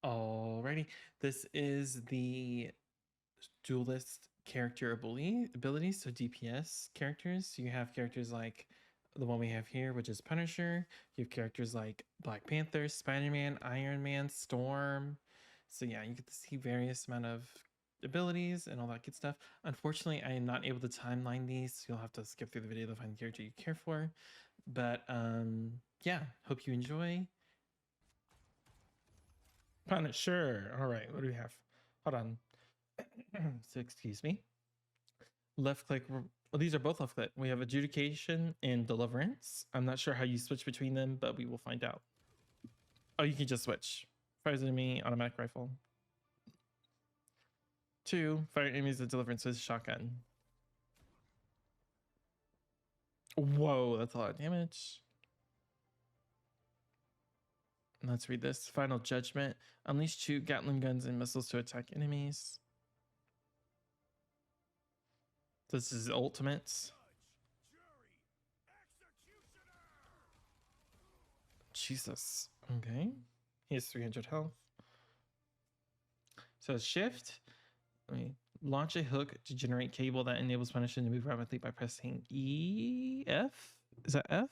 Alrighty, this is the Duelist character abilities, so DPS characters. So you have characters like the one we have here, which is Punisher. You have characters like Black Panther, Spider-Man, Iron Man, Storm. So yeah, you get to see various amount of abilities and all that good stuff. Unfortunately, I am not able to timeline these, so you'll have to skip through the video to find the character you care for. But yeah, hope you enjoy. Punisher. All right, what do we have? Hold on. So excuse me. Left click. Well, these are both left click. We have adjudication and deliverance. I'm not sure how you switch between them, but we will find out. Oh, you can just switch. Fires enemy, automatic rifle. 2, fire enemies with deliverance with shotgun. Whoa, that's a lot of damage. Let's read this. Final judgment. Unleash 2 Gatling guns and missiles to attack enemies. This is ultimates. Jesus. Okay. He has 300 health. So shift. Launch a hook to generate cable that enables Punisher to move rapidly by pressing E, F? Is that F?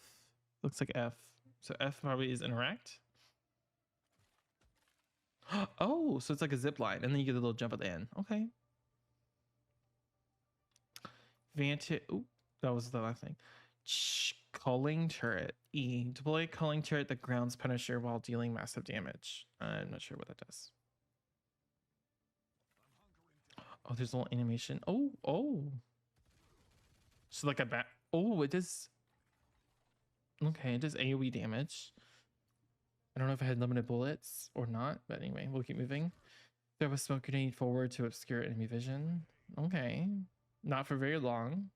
Looks like F. So F probably is interact. Oh, so it's like a zip line, and then you get a little jump at the end. Okay. Vantage. Oh, that was the last thing. Culling turret. E. Deploy culling turret that grounds Punisher while dealing massive damage. I'm not sure what that does. Oh, there's a little animation. Oh. So like a bat. Oh, it does. Okay, it does AoE damage. I don't know if I had limited bullets or not, but anyway, we'll keep moving. Throw a smoke grenade forward to obscure enemy vision. Okay, not for very long.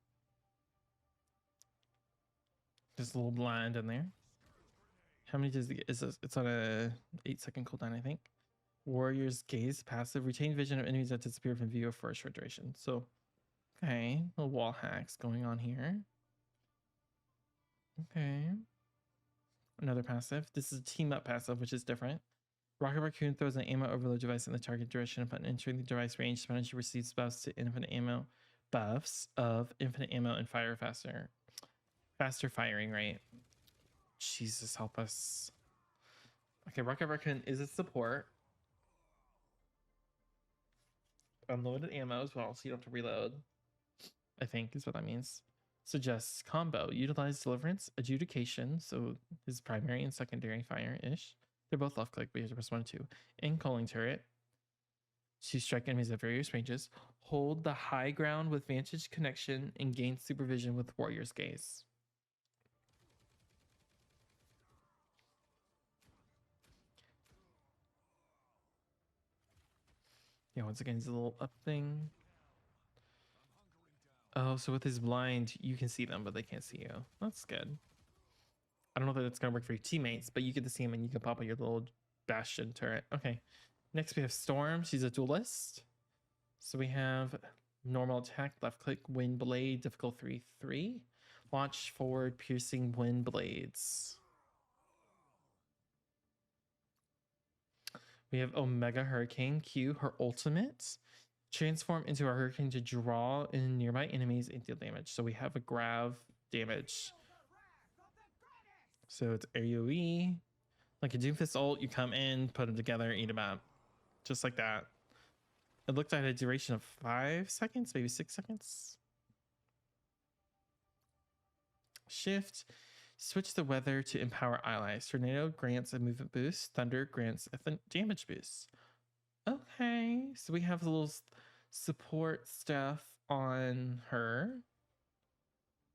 Just a little blind in there. How many does it? Is this? It's on a 8-second cooldown, I think. Warrior's Gaze passive. Retain vision of enemies that disappear from view for a short duration. So, okay, little wall hacks going on here. Okay. Another passive. This is a team up passive, which is different. Rocket Raccoon throws an ammo overload device in the target direction. Upon entering the device range, Punisher receives buffs to infinite ammo, buffs of infinite ammo and fire faster firing rate. Jesus, help us. Okay, Rocket Raccoon is a support. Unloaded ammo as well, so you don't have to reload. I think is what that means. Suggests combo. Utilize deliverance, adjudication, so his primary and secondary fire-ish. They're both left click, but you have to press 1 and 2. And culling turret. To strike enemies at various ranges. Hold the high ground with vantage connection and gain supervision with warrior's gaze. Yeah, once again, he's a little up thing. Oh, so with his blind, you can see them, but they can't see you. That's good. I don't know if that's going to work for your teammates, but you get to see him and you can pop out your little bastion turret. Okay. Next, we have Storm. She's a duelist. So we have normal attack, left click, wind blade, difficult 3/3. Launch forward, piercing wind blades. We have Omega Hurricane Q, her ultimate. Transform into a hurricane to draw in nearby enemies and deal damage. So we have a grav damage. So it's AoE. Like a Doomfist ult, you come in, put them together, eat them up. Just like that. It looked like a duration of 5 seconds, maybe 6 seconds. Shift. Switch the weather to empower allies. Tornado grants a movement boost. Thunder grants a damage boost. Okay, so we have a little support stuff on her.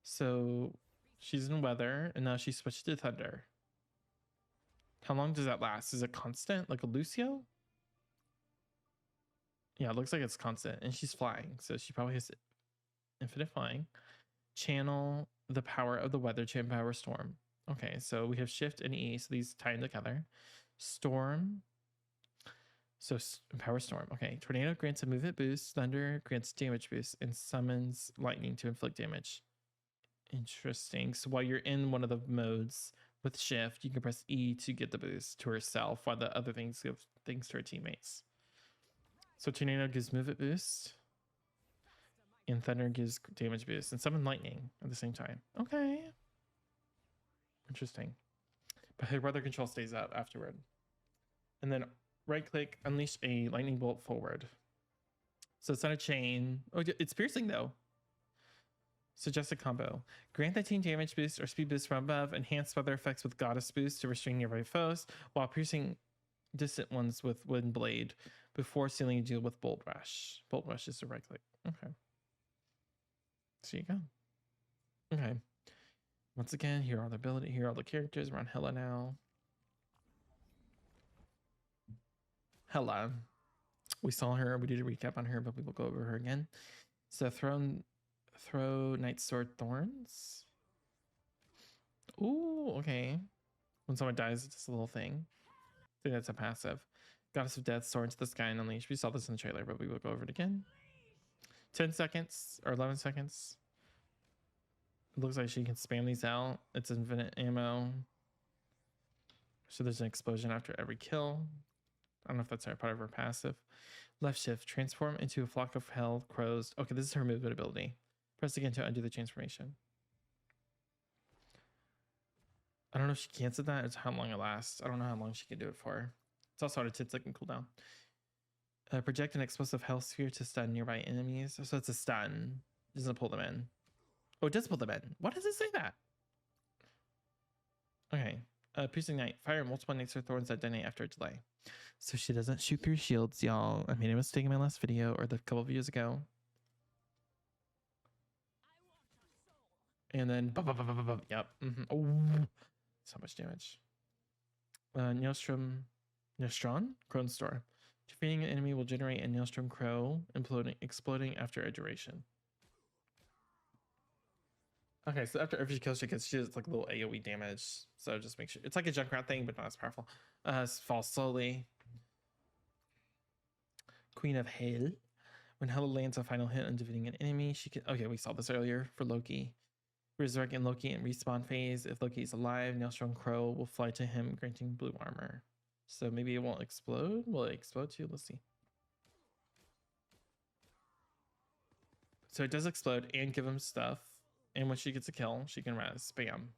So she's in weather, and now she switched to thunder. How long does that last? Is it constant, like a Lucio? Yeah, it looks like it's constant, and she's flying, so she probably has infinite flying. Channel the power of the weather to empower storm. Okay, so we have shift and E, so these tie in together. Storm. So empower storm. Okay, tornado grants a movement boost. Thunder grants damage boost, and summons lightning to inflict damage. Interesting. So while you're in one of the modes, With shift, you can press E to get the boost to herself, while the other things give things to her teammates. So Tornado gives movement boost, and Thunder gives damage boost, and summon lightning at the same time. Okay. Interesting. But her weather control stays up afterward. And then right click, unleash a lightning bolt forward. So it's not a chain. Oh, it's piercing though. Suggest a combo. Grant the team damage boost or speed boost from above. Enhance weather effects with goddess boost to restrain nearby foes, while piercing distant ones with wind blade before sealing a deal with bolt rush. Bolt rush is a right click. Okay. So you go. Okay. Once again, here are the ability. Here are all the characters. We're on Hela now. Hela. We saw her. We did a recap on her, but we will go over her again. So throw Night Sword Thorns. Ooh, okay. When someone dies, it's just a little thing. I think that's a passive. Goddess of Death, soar into the sky and unleash. We saw this in the trailer, but we will go over it again. 10 seconds or 11 seconds. It looks like she can spam these out. It's infinite ammo. So there's an explosion after every kill. I don't know if that's part of her passive. Left shift, transform into a flock of hell crows. Okay, this is her movement ability. Press again to undo the transformation. I don't know if she canceled that. It's how long it lasts. I don't know how long she can do it for. It's also at a 10-second cooldown. Project an explosive hell sphere to stun nearby enemies. So it's a stun. It doesn't pull them in. Oh, it does pull them in. Why does it say that? Okay. Piercing Knight. Fire multiple Night Sword Thorns that detonate after a delay. So she doesn't shoot through shields, y'all. I made a mistake in my last video or the couple of videos ago. And then, yep. Oh, so much damage. Neostron, Crone Store. Defeating an enemy will generate a Neostrom Crow, exploding after a duration. Okay, so after every kill she gets, she does like a little AoE damage. So just make sure it's like a Junkrat thing, but not as powerful. Falls slowly. Queen of Hell. When Hela lands a final hit on defeating an enemy, she can. Okay, we saw this earlier for Loki. Resurrecting Loki in respawn phase. If Loki is alive, Neostrom Crow will fly to him, granting blue armor. So maybe it won't explode. Will it explode too? Let's see. So it does explode and give him stuff. And when she gets a kill, she can res. Bam.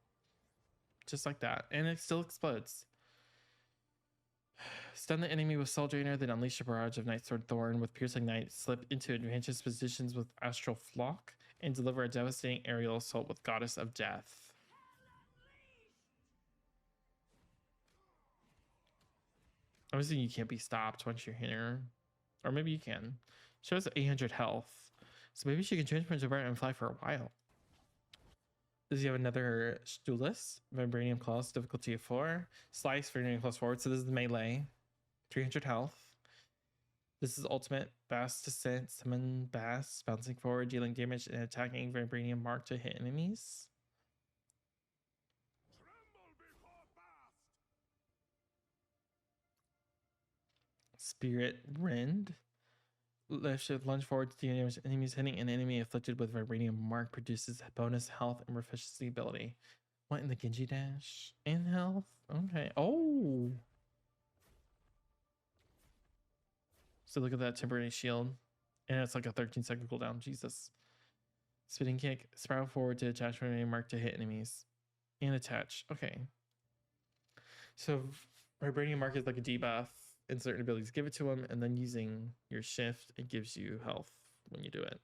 Just like that. And it still explodes. Stun the enemy with Soul Drainer, then unleash a barrage of Night Sword Thorn with Piercing Knight, slip into advantageous positions with Astral Flock, and deliver a devastating aerial assault with Goddess of Death. Obviously, you can't be stopped once you're here. Or maybe you can. She has 800 health. So maybe she can transfer into Bart and fly for a while. Does you have another Duelist? Vibranium Claws, difficulty of 4. Slice, Vibranium Claws forward. So this is the melee. 300 health. This is ultimate. Bass Descent, summon Bass, bouncing forward, dealing damage and attacking Vibranium Mark to hit enemies. Spirit Rend. Left shift, lunge forward to deal damage. Enemies hitting an enemy afflicted with Vibranium Mark produces bonus health and proficiency ability. What in the Genji dash? In health? Okay. Oh. So look at that temporary shield. And it's like a 13-second cooldown. Jesus. Spitting kick. Spiral forward to attach Vibranium Mark to hit enemies. And attach. Okay. So Vibranium Mark is like a debuff. And certain abilities give it to him, and then using your shift, it gives you health when you do it.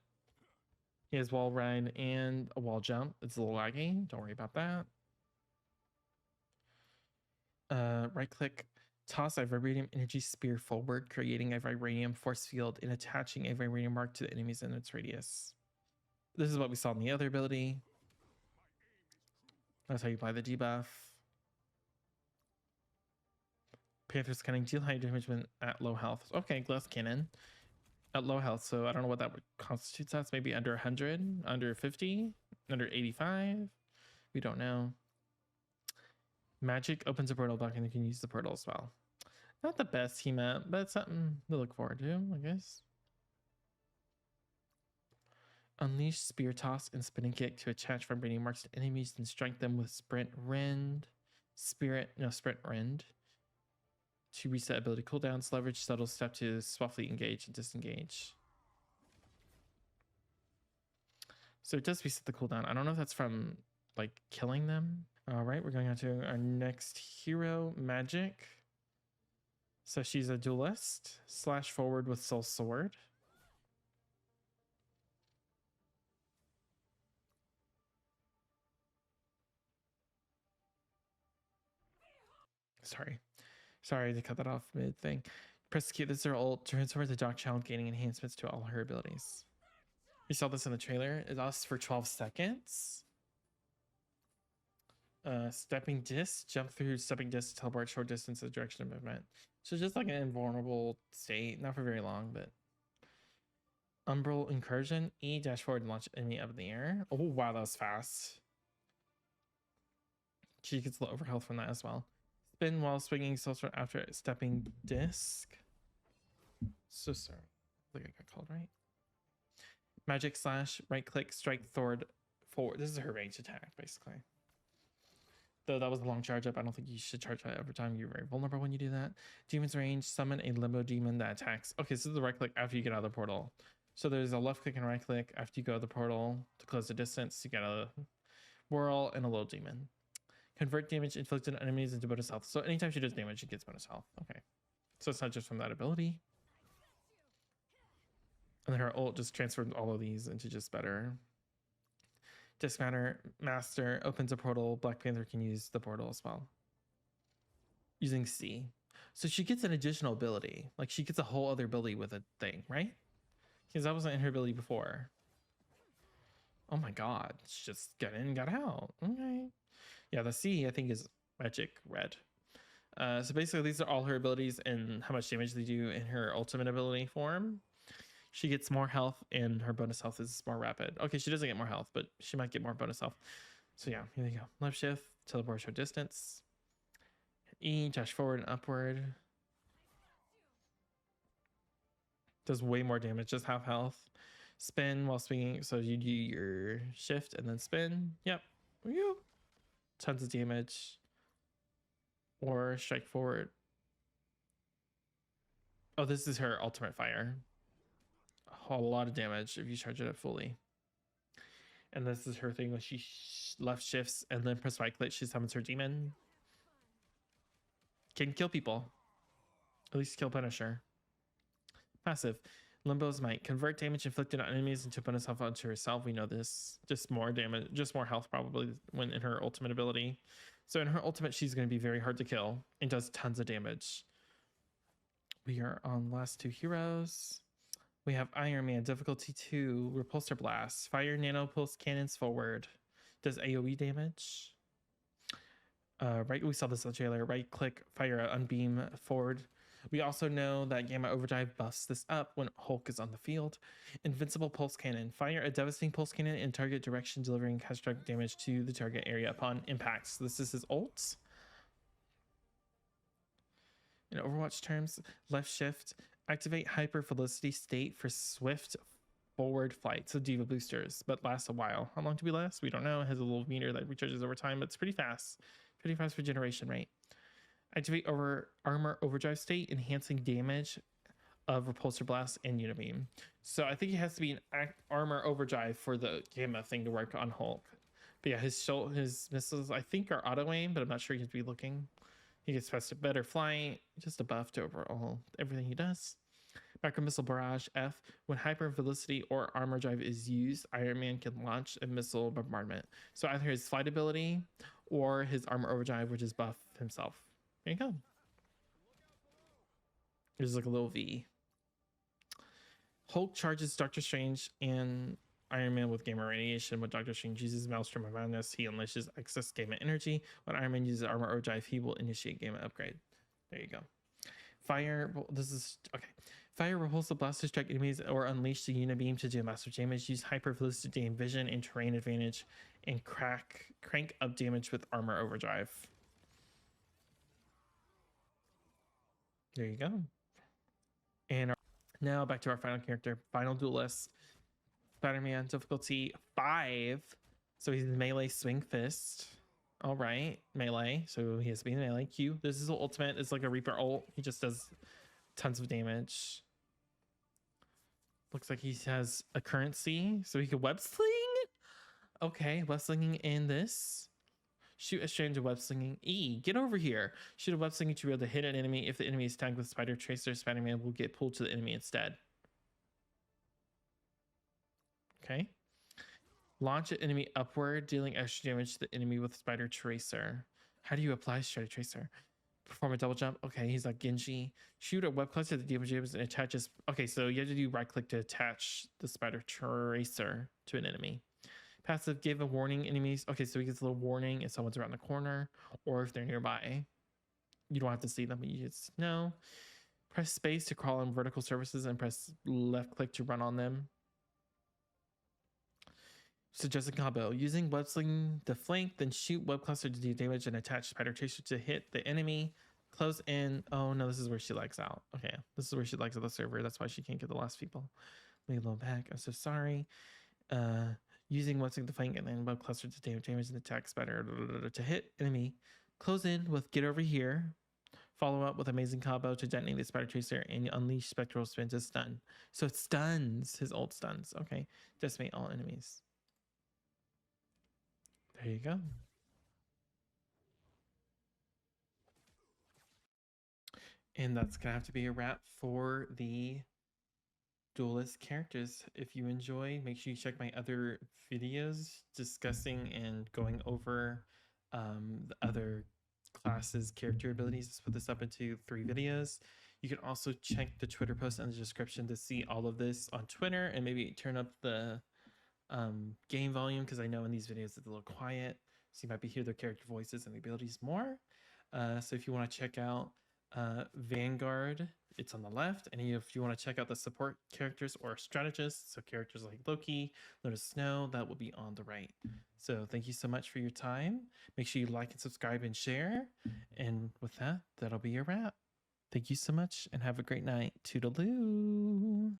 He has wall ride and a wall jump. It's a little laggy. Don't worry about that. Right click, toss a Vibranium Energy Spear forward, creating a Vibranium Force Field and attaching a Vibranium Mark to the enemies in its radius. This is what we saw in the other ability. That's how you apply the debuff. Panther's Cunning, deal high damage when at low health. Okay, Glass Cannon at low health. So I don't know what that would constitute. That's maybe under 100, under 50, under 85. We don't know. Magic opens a portal block and you can use the portal as well. Not the best team up, but it's something to look forward to, I guess. Unleash Spear Toss and Spinning Kick to attach Vibranium Marks to enemies and strike them with Sprint Rend. Spirit Rend. To reset ability cooldowns, leverage subtle step to swiftly engage and disengage. So it does reset the cooldown. I don't know if that's from like killing them. All right, we're going on to our next hero, Magic. So she's a duelist, slash forward with soul sword. Sorry to cut that off mid thing. Press Q, this is her ult, transfer the Dock Challenge, gaining enhancements to all her abilities. We saw this in the trailer. It lasts for 12 seconds. Stepping disc, jump through stepping disc, teleport short distance in the direction of movement. So just like an invulnerable state, not for very long, but Umbral Incursion, E dash forward and launch enemy up in the air. Oh wow, that was fast. She gets a little overhealth from that as well. Spin while swinging social after stepping disc. So sorry. I think I got called right. Magic slash, right click, strike forward. This is her range attack, basically. Though that was a long charge up, I don't think you should charge that every time. You're very vulnerable when you do that. Demon's range, summon a limbo demon that attacks. Okay, so this is the right click after you get out of the portal. So there's a left click and right click after you go to the portal to close the distance. You get a whirl and a little demon. Convert damage inflicted on enemies into bonus health. So anytime she does damage, she gets bonus health. Okay. So it's not just from that ability. And then her ult just transferred all of these into just better. Disc Master opens a portal. Black Panther can use the portal as well. Using C. So she gets an additional ability. Like she gets a whole other ability with a thing, right? Because that wasn't in her ability before. Oh my god. She just got in and got out. Okay. Yeah, the C I think is Magic Red. So basically these are all her abilities and how much damage they do in her ultimate ability form. She gets more health and her bonus health is more rapid. Okay, she doesn't get more health, but she might get more bonus health. So yeah, here you go. Left shift, teleport short distance. E, dash forward and upward. Does way more damage, just half health. Spin while swinging, so you do your shift and then spin. Yep. Tons of damage. Or strike forward. Oh, this is her ultimate fire. A whole lot of damage if you charge it up fully. And this is her thing when she left shifts and then press right click, she summons her demon. Can kill people. At least kill Punisher. Passive. Limbo's might convert damage inflicted on enemies into bonus health onto herself. We know this. Just more damage, just more health probably when in her ultimate ability. So in her ultimate, she's going to be very hard to kill and does tons of damage. We are on last two heroes. We have Iron Man, difficulty 2, repulsor blast. Fire nano pulse cannons forward. Does AoE damage. Right, we saw this in the trailer. Right click, fire a unbeam forward. We also know that Gamma Overdrive buffs this up when Hulk is on the field. Invincible pulse cannon. Fire a devastating pulse cannon in target direction, delivering catastrophic damage to the target area upon impact. So this is his ult. In Overwatch terms, left shift, activate hyper velocity state for swift forward flight. So diva boosters, but lasts a while. How long do we last? We don't know. It has a little meter that recharges over time, but it's pretty fast. Pretty fast for generation rate. Activate armor overdrive state, enhancing damage of repulsor blast and unibeam. So I think it has to be an armor overdrive for the gamma thing to work on Hulk. But yeah, his missiles I think are auto aim, but I'm not sure you have to be looking. He gets better flying, just a buff to overall everything he does. Macro missile barrage F. When hyper velocity or armor drive is used, Iron Man can launch a missile bombardment. So either his flight ability or his armor overdrive, which is buff himself. There you go. There's like a little V. Hulk charges Doctor Strange and Iron Man with gamma radiation. When Doctor Strange uses Maelstrom of Madness, he unleashes excess gamma energy. When Iron Man uses armor overdrive, he will initiate gamma upgrade. There you go. Fire. Well, this is okay. Fire repulsive blast to strike enemies or unleash the unibeam to do massive damage. Use hyper velocity to gain vision and terrain advantage, and crank up damage with armor overdrive. There you go. And now back to our final character, final duelist, Spider-Man, difficulty 5. So he's the melee swing fist. All right, melee. So he has to be in melee. Q. This is his ultimate. It's like a Reaper ult. He just does tons of damage. Looks like he has a currency, so he can web sling. Okay, web slinging in this. Shoot a strand of web slinging. E. Get over here. Shoot a web slinging to be able to hit an enemy. If the enemy is tagged with Spider Tracer, Spider-Man will get pulled to the enemy instead. Okay. Launch an enemy upward, dealing extra damage to the enemy with Spider Tracer. How do you apply Spider Tracer? Perform a double jump. Okay, he's like Genji. Shoot a web cluster that damages and attaches. Okay, so you have to do right click to attach the Spider Tracer to an enemy. Passive, give a warning enemies. Okay, so he gets a little warning if someone's around the corner or if they're nearby. You don't have to see them, but you just know. Press space to crawl on vertical surfaces and press left click to run on them. Suggested combo. Using web sling to flank, then shoot web cluster to do damage and attach Spider Tracer to hit the enemy. Close in. Oh no, this is where she lags out. Okay, this is where she lags out the server. That's why she can't get the last people. Let me load back. I'm so sorry. Using web sling to flank and then web cluster to damage and attack Spider to hit enemy. Close in with get over here. Follow up with amazing combo to detonate the Spider Tracer and unleash Spectral Spin to stun. So it stuns. His ult stuns. Okay. Decimate all enemies. There you go. And that's going to have to be a wrap for the Duelist characters. If you enjoy, make sure you check my other videos discussing and going over the other classes' character abilities. Let's put this up into 3 videos. You can also check the Twitter post in the description to see all of this on Twitter and maybe turn up the game volume because I know in these videos it's a little quiet. So you might be hear their character voices and the abilities more. So if you want to check out Vanguard, it's on the left. And if you want to check out the support characters or strategists, so characters like Loki, Lotus Snow, that will be on the right. So thank you so much for your time. Make sure you like and subscribe and share. And with that, that'll be your wrap. Thank you so much and have a great night. Toodaloo.